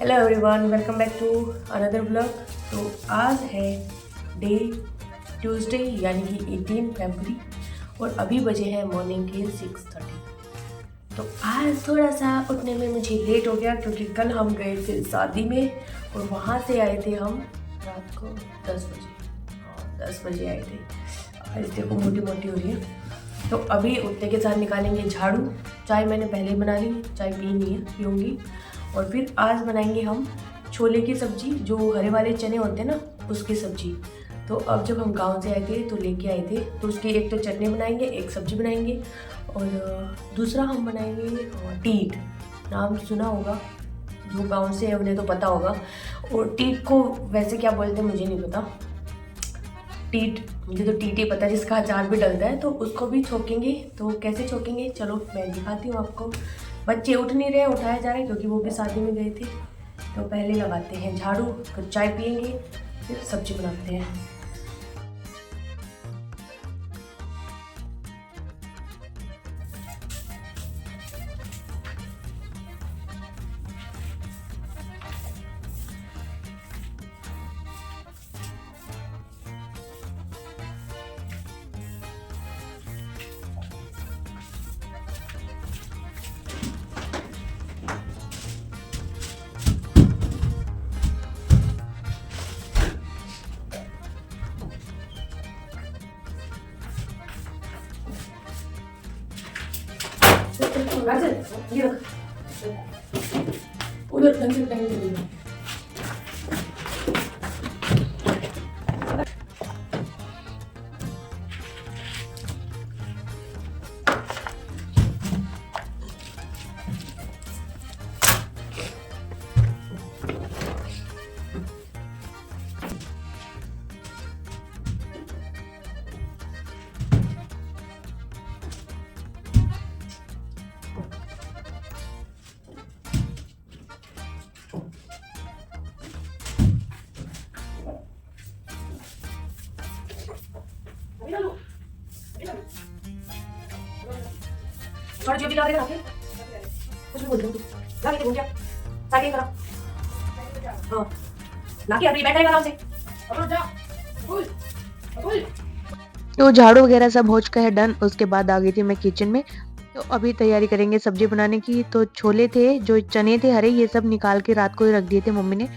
Hello everyone, welcome back to another blog. तो आज है डे ट्यूसडे यानी कि 18 फरवरी और अभी बजे हैं मॉर्निंग के 6:30। तो आज थोड़ा सा उठने में मुझे लेट हो गया क्योंकि कल हम गए थे शादी में और वहाँ से आए थे हम रात को 10 बजे। हाँ, 10 बजे आए थे। आज देखो मोटी मोटी हो रही है। तो अभी उठने के साथ निकालेंगे झाड़ू। चाय मैंने पहले ही बना ली, चाय पीऊँगी। और फिर आज बनाएंगे हम छोले की सब्ज़ी, जो हरे वाले चने होते हैं ना, उसकी सब्ज़ी। तो अब जब हम गांव से आए थे तो लेके आए थे, तो उसकी एक तो चटनी बनाएंगे, एक सब्ज़ी बनाएंगे और दूसरा हम बनाएंगे टीट। नाम सुना होगा, जो गांव से है उन्हें तो पता होगा। और टीट को वैसे क्या बोलते हैं मुझे नहीं पता। टीट मुझे तो टीट ही पता है, जिसका अचार भी डलता है। तो उसको भी छोकेंगे। तो कैसे छोकेंगे चलो मैं दिखाती हूँ आपको। बच्चे उठ नहीं रहे, उठाया जा रहा है क्योंकि वो भी शादी में गए थे। तो पहले लगाते हैं झाड़ू, फिर चाय पियेंगे, फिर सब्जी बनाते हैं। ये रख, उधर ढंग से टाइम दे। थोड़ा जो भी ला देगा कुछ भी बोल दो। ला के घूम क्या साइकिल करा। हां ना कि अभी बैठा है आराम से। अब जा बोल बोल। तो झाड़ू वगैरह सब हो चुका है डन। उसके बाद आ गई थी मैं किचन में। तो अभी तैयारी करेंगे सब्जी बनाने की। तो छोले थे, जो चने थे हरे, ये सब निकाल के रात को ही रख दिए थे मम्मी ने।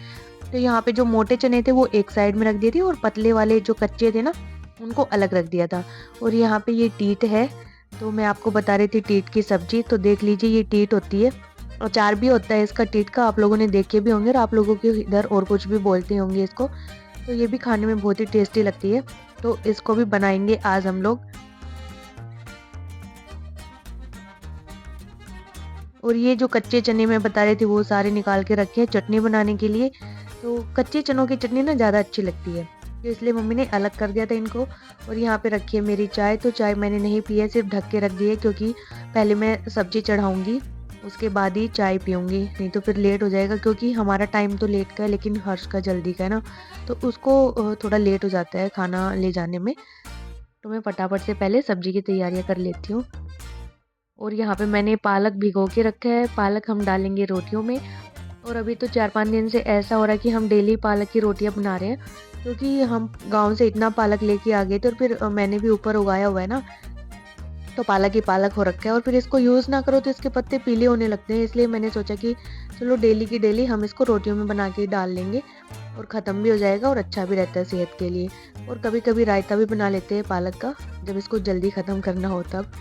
तो यहाँ पे जो मोटे चने थे वो एक साइड में रख दिए थे और पतले वाले जो कच्चे थे ना, उनको अलग रख दिया था। और यहाँ पे ये टीट है। तो मैं आपको बता रही थी टीट की सब्जी। तो देख लीजिए, ये टीट होती है। अचार भी होता है इसका टीट का, आप लोगों ने देखे भी होंगे और आप लोगों के इधर और कुछ भी बोलते होंगे इसको। तो ये भी खाने में बहुत ही टेस्टी लगती है। तो इसको भी बनाएंगे आज हम लोग। और ये जो कच्चे चने मैं बता रही थी वो सारे निकाल के रखे हैं चटनी बनाने के लिए। तो कच्चे चनों की चटनी ना ज़्यादा अच्छी लगती है, तो इसलिए मम्मी ने अलग कर दिया था इनको। और यहाँ पे रखी है मेरी चाय। तो चाय मैंने नहीं पी है, सिर्फ ढक के रख दी है, क्योंकि पहले मैं सब्जी चढ़ाऊंगी, उसके बाद ही चाय पीऊँगी, नहीं तो फिर लेट हो जाएगा। क्योंकि हमारा टाइम तो लेट का है लेकिन हर्ष का जल्दी का है ना, तो उसको थोड़ा लेट हो जाता है खाना ले जाने में। तो मैं फटाफट से पहले सब्जी की तैयारियां कर लेती हूँ। और यहाँ पे मैंने पालक भिगो के रखा है, पालक हम डालेंगे रोटियों में। और अभी तो 4-5 दिन से ऐसा हो रहा है कि हम डेली पालक की रोटियां बना रहे हैं, क्योंकि हम गांव से इतना पालक लेके आ गए थे। और फिर मैंने भी ऊपर उगाया हुआ है ना, तो पालक ही पालक हो रखा है। और फिर इसको यूज़ ना करो तो इसके पत्ते पीले होने लगते हैं, इसलिए मैंने सोचा कि चलो डेली की डेली हम इसको रोटियों में बना के डाल लेंगे, और ख़त्म भी हो जाएगा और अच्छा भी रहता है सेहत के लिए। और कभी कभी रायता भी बना लेते हैं पालक का, जब इसको जल्दी ख़त्म करना हो तब।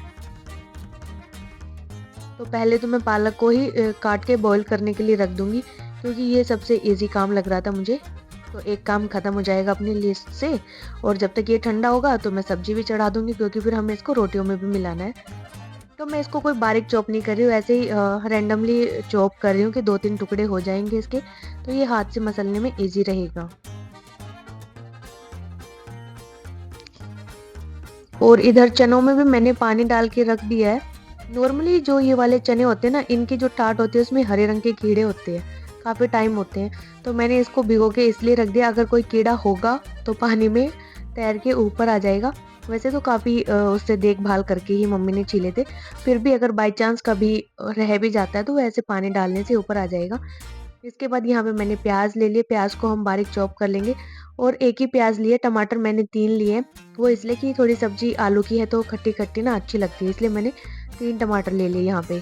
तो पहले तो मैं पालक को ही काट के बॉईल करने के लिए रख दूंगी, क्योंकि ये सबसे इजी काम लग रहा था मुझे। तो एक काम खत्म हो जाएगा अपनी लिस्ट से। और जब तक ये ठंडा होगा तो मैं सब्जी भी चढ़ा दूंगी, क्योंकि फिर हमें इसको रोटियों में भी मिलाना है। तो मैं इसको कोई बारीक चॉप नहीं कर रही हूँ, ऐसे ही रैंडमली चॉप कर रही हूँ कि 2-3 टुकड़े हो जाएंगे इसके, तो ये हाथ से मसलने में ईजी रहेगा। और इधर चनों में भी मैंने पानी डाल के रख दिया है। नॉर्मली जो ये वाले चने होते हैं ना, इनकी जो टाट होती है उसमें हरे रंग के कीड़े होते हैं, काफ़ी टाइम होते हैं। तो मैंने इसको भिगो के इसलिए रख दिया, अगर कोई कीड़ा होगा तो पानी में तैर के ऊपर आ जाएगा। वैसे तो काफ़ी उससे देखभाल करके ही मम्मी ने छीले थे, फिर भी अगर बाई चांस कभी रह भी जाता है तो ऐसे पानी डालने से ऊपर आ जाएगा। इसके बाद यहाँ पे मैंने प्याज ले लिए, प्याज को हम बारीक चॉप कर लेंगे। और एक ही प्याज लिए, टमाटर मैंने 3 लिए। वो इसलिए कि थोड़ी सब्जी आलू की है तो खट्टी खट्टी ना अच्छी लगती है, इसलिए मैंने 3 टमाटर ले लिए यहाँ पे।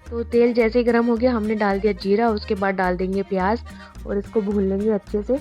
तो तेल जैसे ही गर्म हो गया हमने डाल दिया जीरा, उसके बाद डाल देंगे प्याज और इसको भून लेंगे अच्छे से।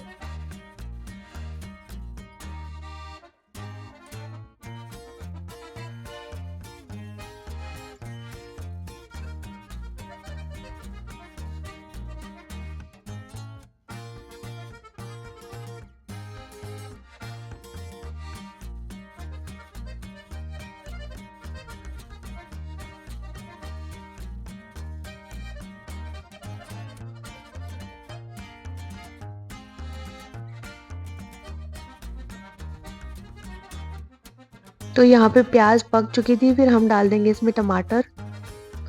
तो यहाँ पे प्याज पक चुकी थी, फिर हम डाल देंगे इसमें टमाटर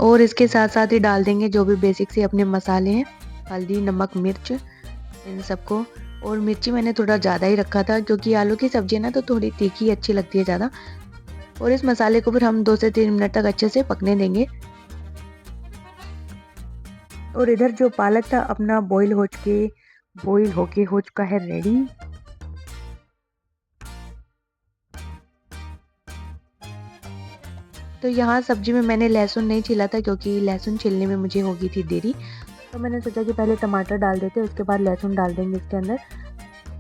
और इसके साथ साथ ही डाल देंगे जो भी बेसिक से अपने मसाले हैं, हल्दी, नमक, मिर्च, इन सबको। और मिर्ची मैंने थोड़ा ज़्यादा ही रखा था क्योंकि आलू की सब्जी है ना, तो थोड़ी तीखी अच्छी लगती है ज़्यादा। और इस मसाले को फिर हम 2 से 3 मिनट तक अच्छे से पकने देंगे। और इधर जो पालक था अपना बॉईल होके हो चुका है रेडी। तो यहाँ सब्जी में मैंने लहसुन नहीं छिला था क्योंकि लहसुन छिलने में मुझे हो गई थी देरी। तो मैंने सोचा कि पहले टमाटर डाल देते, उसके बाद लहसुन डाल देंगे इसके अंदर।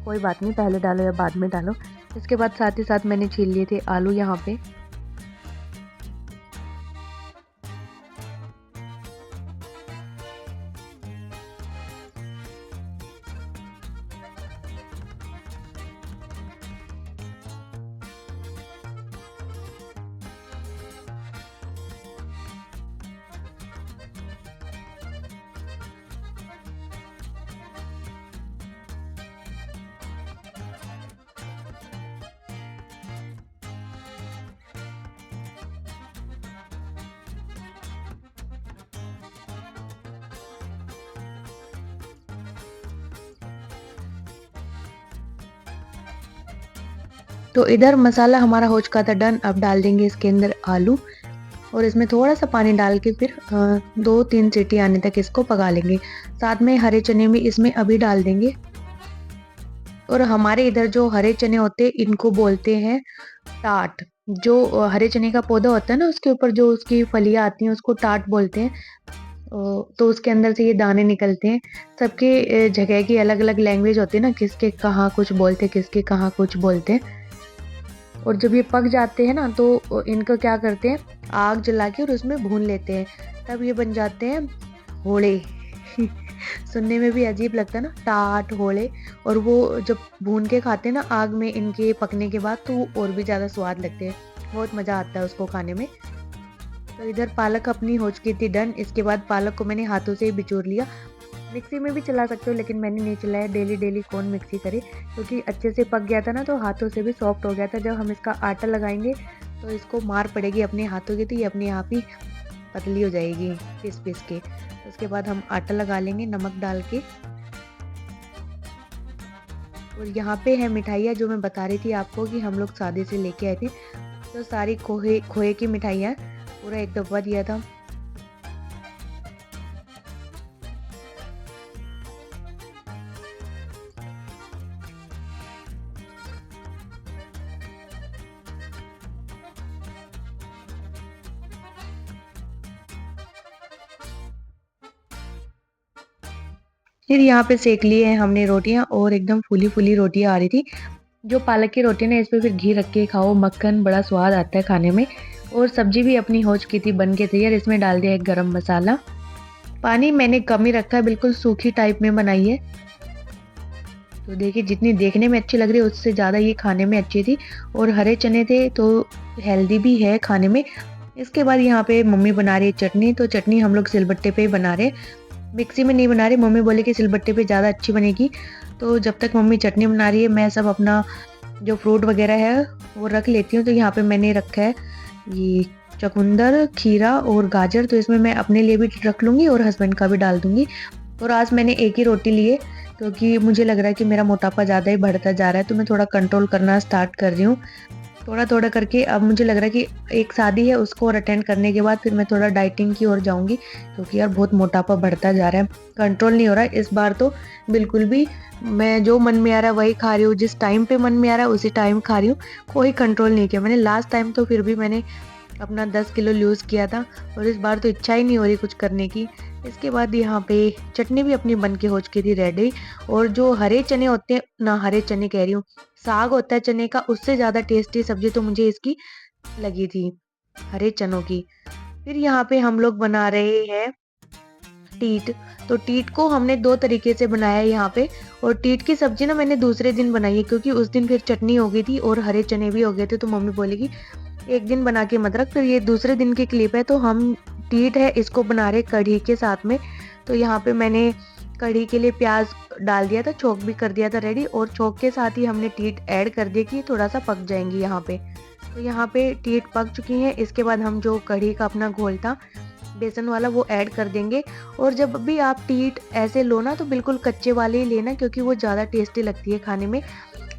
कोई बात नहीं, पहले डालो या बाद में डालो। इसके बाद साथ ही साथ मैंने छील लिए थे आलू यहाँ पे। तो इधर मसाला हमारा हो चुका था डन। अब डाल देंगे इसके अंदर आलू और इसमें थोड़ा सा पानी डाल के फिर 2-3 सीटी आने तक इसको पका लेंगे। साथ में हरे चने भी इसमें अभी डाल देंगे। और हमारे इधर जो हरे चने होते हैं इनको बोलते हैं टाट। जो हरे चने का पौधा होता है ना, उसके ऊपर जो उसकी फलियां आती हैं उसको टाट बोलते हैं। तो उसके अंदर से ये दाने निकलते हैं। सबके जगह की अलग अलग लैंग्वेज होती है ना, किसके कहाँ कुछ बोलते हैं, किसके कहाँ कुछ बोलते हैं। और जब ये पक जाते हैं ना तो इनको क्या करते हैं, आग जला के और उसमें भून लेते हैं, तब ये बन जाते हैं होड़े। सुनने में भी अजीब लगता है ना, टाट होड़े। और वो जब भून के खाते हैं ना आग में इनके पकने के बाद, तो और भी ज़्यादा स्वाद लगते हैं, बहुत मज़ा आता है उसको खाने में। तो इधर पालक अपनी हो चुकी थी डन। इसके बाद पालक को मैंने हाथों से ही बिचोर लिया। मिक्सी में भी चला सकते हो लेकिन मैंने नहीं चलाया, डेली डेली कौन मिक्सी करे, क्योंकि अच्छे से पक गया था ना तो हाथों से भी सॉफ्ट हो गया था। जब हम इसका आटा लगाएंगे तो इसको मार पड़ेगी अपने हाथों की, तो ये अपने आप ही पतली हो जाएगी पीस पीस के। उसके बाद हम आटा लगा लेंगे नमक डाल के। और यहाँ पे है मिठाइयाँ जो मैं बता रही थी आपको कि हम लोग सादे से लेके आए थे। तो सारी खोए की मिठाइयाँ पूरा एक डब्बा दिया था। फिर यहाँ पे सेक लिए हैं हमने रोटियां और एकदम फूली फूली रोटियां आ रही थी। जो पालक की रोटी ना, इस पे फिर घी रख के खाओ, मक्खन, बड़ा स्वाद आता है खाने में। और सब्जी भी अपनी हो चुकी थी बन के तैयार। इसमें डाल दिया एक गरम मसाला। पानी मैंने कम ही रखा है, बिल्कुल सूखी टाइप में बनाई है। तो देखिए जितनी देखने में अच्छी लग रही है उससे ज़्यादा ये खाने में अच्छी थी। और हरे चने थे तो हेल्दी भी है खाने में। इसके बाद यहाँ पे मम्मी बना रही है चटनी। तो चटनी हम लोग सिलबट्टे पे ही बना रहे, मिक्सी में नहीं बना रही। मम्मी बोले कि सिलबट्टे पे ज़्यादा अच्छी बनेगी। तो जब तक मम्मी चटनी बना रही है मैं सब अपना जो फ्रूट वगैरह है वो रख लेती हूँ। तो यहाँ पे मैंने रखा है ये चुकंदर, खीरा और गाजर। तो इसमें मैं अपने लिए भी रख लूँगी और हस्बैंड का भी डाल दूँगी। और आज मैंने एक ही रोटी ली है क्योंकि मुझे लग रहा है कि मेरा मोटापा ज़्यादा ही बढ़ता जा रहा है, तो मैं थोड़ा कंट्रोल करना स्टार्ट कर रही हूँ। थोड़ा-थोड़ा करके अब मुझे लग रहा है कि एक शादी है उसको और अटेंड करने के बाद फिर मैं थोड़ा डाइटिंग की ओर जाऊँगी, क्योंकि यार बहुत मोटापा बढ़ता जा रहा है, कंट्रोल नहीं हो रहा है। इस बार तो बिल्कुल भी मैं जो मन में आ रहा है वही खा रही हूँ, जिस टाइम पे मन में आ रहा है उसी टाइम खा रही हूँ, कोई कंट्रोल नहीं किया मैंने। लास्ट टाइम तो फिर भी मैंने अपना 10 किलो लूज़ किया था और इस बार तो इच्छा ही नहीं हो रही कुछ करने की। इसके बाद यहाँ पे चटनी भी अपनी बन के हो चुकी थी रेडी, और जो हरे चने होते हैं ना, हरे चने कह रही हूँ, साग होता है चने का, उससे ज़्यादा टेस्टी सब्ज़ी तो मुझे इसकी लगी थी, हरे चनों की। फिर यहाँ पे हम लोग बना रहे हैं टीट। तो टीट को हमने 2 तरीके से बनाया है यहाँ पे, और टीट की सब्ज़ी ना मैंने दूसरे दिन बनाई है, क्योंकि उस दिन फिर चटनी हो गई थी और हरे चने भी हो गए थे, तो मम्मी बोलेगी एक दिन बना के मत रख। फिर ये दूसरे दिन की क्लिप है, तो हम टीट है इसको बना रहे कढ़ी के साथ में। तो यहाँ पे मैंने कढ़ी के लिए प्याज डाल दिया था, छोंक भी कर दिया था रेडी, और छोंक के साथ ही हमने टीट ऐड कर दिया कि थोड़ा सा पक जाएंगी यहाँ पे। तो यहाँ पे टीट पक चुकी हैं। इसके बाद हम जो कढ़ी का अपना घोल था बेसन वाला वो ऐड कर देंगे। और जब भी आप टीट ऐसे लो ना तो बिल्कुल कच्चे वाले ही लेना, क्योंकि वो ज़्यादा टेस्टी लगती है खाने में।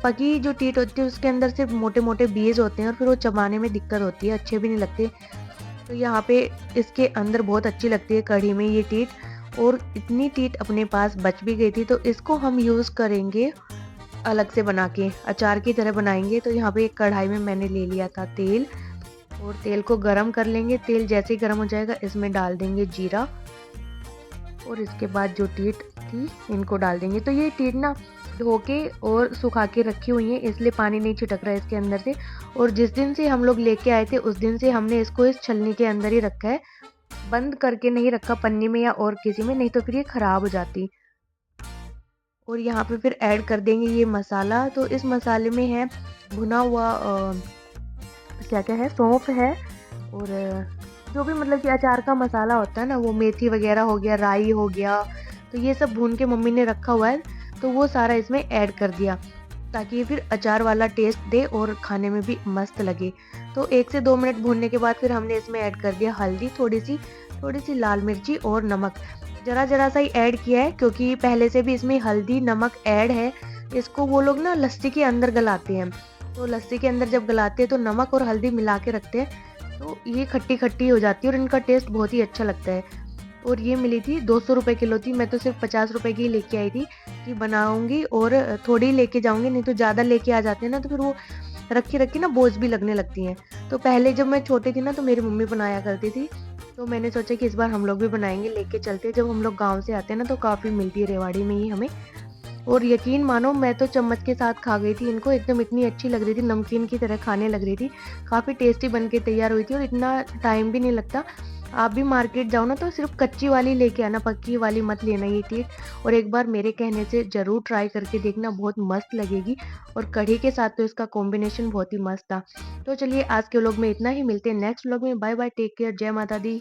पकी जो टीट होती है उसके अंदर सिर्फ मोटे मोटे बीज होते हैं और फिर वो चबाने में दिक्कत होती है, अच्छे भी नहीं लगते। तो यहाँ पे इसके अंदर बहुत अच्छी लगती है कढ़ी में ये टीट, और इतनी टीट अपने पास बच भी गई थी, तो इसको हम यूज़ करेंगे अलग से बना के, अचार की तरह बनाएंगे। तो यहाँ पे एक कढ़ाई में मैंने ले लिया था तेल, और तेल को गरम कर लेंगे। तेल जैसे ही गरम हो जाएगा इसमें डाल देंगे जीरा, और इसके बाद जो टीट थी इनको डाल देंगे। तो ये टीट ना धो के और सुखा के रखी हुई है, इसलिए पानी नहीं छिटक रहा है इसके अंदर से। और जिस दिन से हम लोग लेके आए थे उस दिन से हमने इसको इस छलनी के अंदर ही रखा है, बंद करके नहीं रखा पन्नी में या और किसी में, नहीं तो फिर ये खराब हो जाती। और यहाँ पे फिर ऐड कर देंगे ये मसाला। तो इस मसाले में है भुना हुआ क्या क्या है, सौंफ है, और जो भी मतलब कि अचार का मसाला होता है ना, वो मेथी वगैरह हो गया, राई हो गया, तो ये सब भून के मम्मी ने रखा हुआ है, तो वो सारा इसमें ऐड कर दिया ताकि ये फिर अचार वाला टेस्ट दे और खाने में भी मस्त लगे। तो 1 से 2 मिनट भूनने के बाद फिर हमने इसमें ऐड कर दिया हल्दी, थोड़ी सी लाल मिर्ची और नमक, ज़रा सा ही ऐड किया है, क्योंकि पहले से भी इसमें हल्दी नमक ऐड है। इसको वो लोग ना लस्सी के अंदर गलाते हैं, तो लस्सी के अंदर जब गलाते हैं तो नमक और हल्दी मिला के रखते हैं, तो ये खट्टी खट्टी हो जाती है और इनका टेस्ट बहुत ही अच्छा लगता है। और ये मिली थी 200 रुपये किलो थी, मैं तो सिर्फ 50 रुपये की लेके आई थी कि बनाऊंगी और थोड़ी लेके जाऊंगी, नहीं तो ज़्यादा लेके आ जाते हैं ना तो फिर वो रखी रखी ना बोझ भी लगने लगती हैं। तो पहले जब मैं छोटी थी ना तो मेरी मम्मी बनाया करती थी, तो मैंने सोचा कि इस बार हम लोग भी बनाएंगे, लेके चलते हैं। जब हम लोग गाँव से आते हैं ना तो काफ़ी मिलती है रेवाड़ी में ही हमें। और यकीन मानो मैं तो चम्मच के साथ खा गई थी इनको, एकदम इतनी अच्छी लग रही थी, नमकीन की तरह खाने लग रही थी, काफ़ी टेस्टी बन के तैयार हुई थी और इतना टाइम भी नहीं लगता। आप भी मार्केट जाओ ना तो सिर्फ कच्ची वाली लेके आना, पक्की वाली मत लेना ये चीज़, और एक बार मेरे कहने से ज़रूर ट्राई करके देखना, बहुत मस्त लगेगी। और कढ़ी के साथ तो इसका कॉम्बिनेशन बहुत ही मस्त था। तो चलिए आज के व्लॉग में इतना ही, मिलते हैं नेक्स्ट व्लॉग में। बाय बाय, टेक केयर, जय माता दी।